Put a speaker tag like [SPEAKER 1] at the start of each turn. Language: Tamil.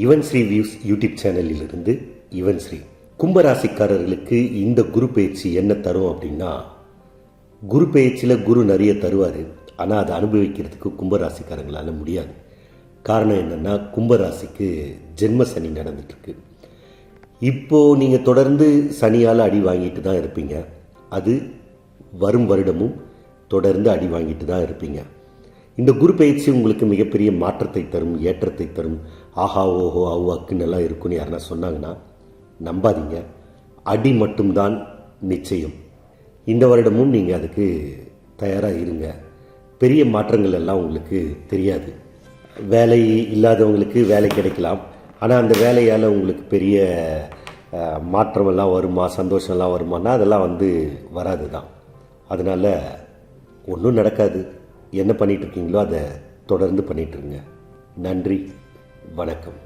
[SPEAKER 1] யுவன் ஸ்ரீ வியூஸ் யூடியூப் சேனலிலிருந்து யுவன் ஸ்ரீ. கும்பராசிக்காரர்களுக்கு இந்த குரு பயிற்சி என்ன தரும் அப்படின்னா, குரு பயிற்சியில் குரு நிறைய தருவார். ஆனால் அதை அனுபவிக்கிறதுக்கு கும்பராசிக்காரங்களால் முடியாது. காரணம் என்னென்னா, கும்பராசிக்கு ஜென்ம சனி நடந்துட்டுருக்கு. இப்போது நீங்கள் தொடர்ந்து சனியால் அடி வாங்கிட்டு தான் இருப்பீங்க. அது வரும் வருடமும் தொடர்ந்து அடி வாங்கிட்டு தான் இருப்பீங்க. இந்த குரு பயிற்சி உங்களுக்கு மிகப்பெரிய மாற்றத்தை தரும், ஏற்றத்தை தரும். ஆஹா ஓஹோ அவு அக்குன்னு எல்லாம் இருக்குன்னு யாருன்னா சொன்னாங்கன்னா நம்பாதீங்க. அடி மட்டும்தான் நிச்சயம். இந்த வருடமும் நீங்கள் அதுக்கு தயாராக இருங்க. பெரிய மாற்றங்கள் எல்லாம் உங்களுக்கு தெரியாது. வேலை இல்லாதவங்களுக்கு வேலை கிடைக்கலாம். ஆனால் அந்த வேலையால் உங்களுக்கு பெரிய மாற்றமெல்லாம் வருமா, சந்தோஷம்லாம் வருமானா அதெல்லாம் வராது தான். அதனால் ஒன்றும் நடக்காது. என்ன பண்ணிகிட்ருக்கீங்களோ அதை தொடர்ந்து பண்ணிகிட்ருங்க. நன்றி, வணக்கம்.